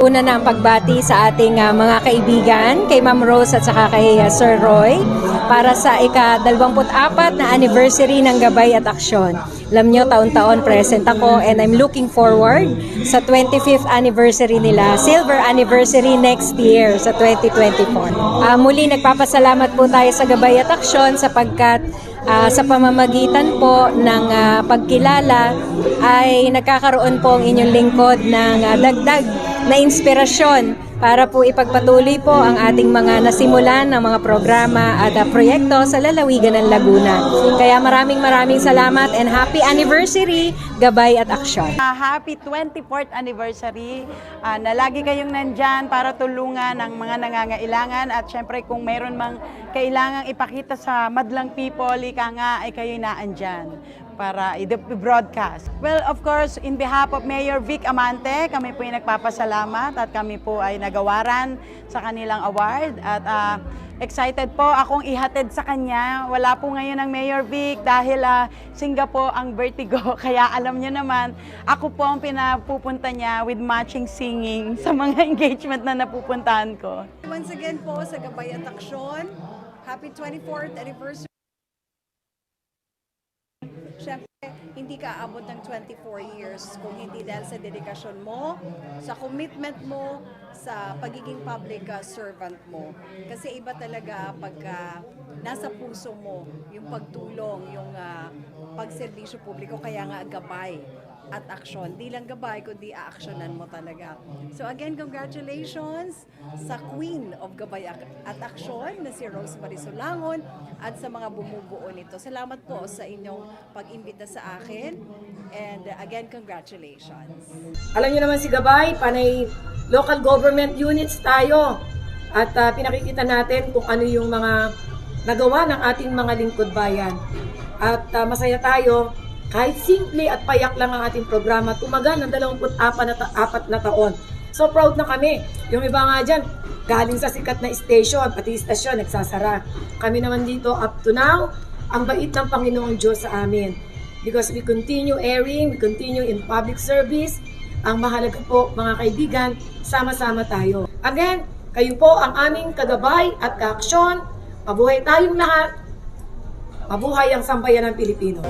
Una na ang pagbati sa ating mga kaibigan, kay Ma'am Rose at saka kay Sir Roy, para sa ika-24 na anniversary ng Gabay at Aksyon. Alam nyo, taon-taon present ako and I'm looking forward sa 25th anniversary nila, silver anniversary next year sa 2024. Muli nagpapasalamat po tayo sa Gabay at Aksyon sapagkat sa pamamagitan po ng pagkilala ay nagkakaroon po ang inyong lingkod ng dagdag na inspirasyon para po ipagpatuloy po ang ating mga nasimulan ng mga programa at proyekto sa lalawigan ng Laguna. Kaya maraming salamat and happy anniversary, Gabay at Aksyon. Happy 24th anniversary na lagi kayong nandyan para tulungan ang mga nangangailangan at syempre kung mayroon mang kailangang ipakita sa madlang people, ika nga ay kayo naandyan para i-broadcast. Well, of course, in behalf of Mayor Vic Amante, kami po ay nagpapasalamat at kami po ay nagawaran sa kanilang award at excited po akong ihatid sa kanya. Wala po ngayon ang Mayor Vic dahil Singapore ang vertigo. Kaya alam niyo naman, ako po ang pinapupunta niya with matching singing sa mga engagement na napupuntahan ko. Once again po sa Gabay at Aksyon, happy 24th anniversary. Siyempre, hindi ka aabot ng 24 years kung hindi dahil sa dedikasyon mo, sa commitment mo, sa pagiging public servant mo. Kasi iba talaga pagka nasa puso mo yung pagtulong, yung pagserbisyo publiko, kaya nga gabay at aksyon. Di lang gabay, kundi aaksyonan mo talaga. So again, congratulations sa Queen of Gabay at Aksyon na si Rose Marisolangon at sa mga bumubuo nito. Salamat po sa inyong pag-imbita sa akin. And again, congratulations. Alam niyo naman si Gabay, panay local government units tayo. At pinakikita natin kung ano yung mga nagawa ng ating mga lingkod bayan. At masaya tayo, kahit simple at payak lang ang ating programa, tumagal ng 24 na taon. So proud na kami. Yung iba nga dyan, galing sa sikat na station, pati stasyon, nagsasara. Kami naman dito, up to now, ang bait ng Panginoong Diyos sa amin. Because we continue airing, we continue in public service. Ang mahalaga po, mga kaibigan, sama-sama tayo. Again, kayo po ang aming kagabay at kaaksyon. Mabuhay tayong lahat. Mabuhay ang sambayan ng Pilipino.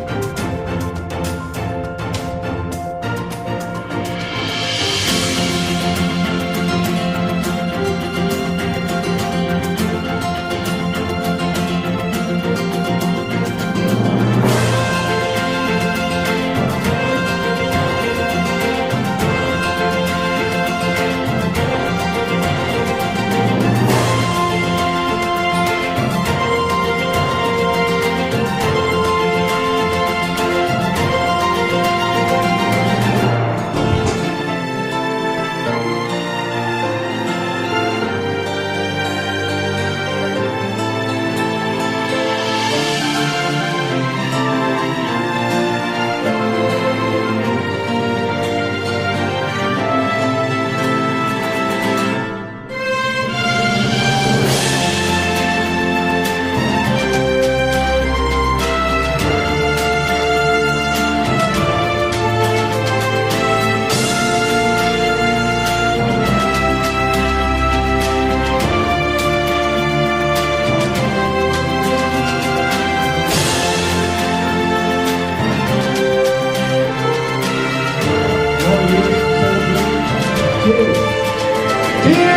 Cheers!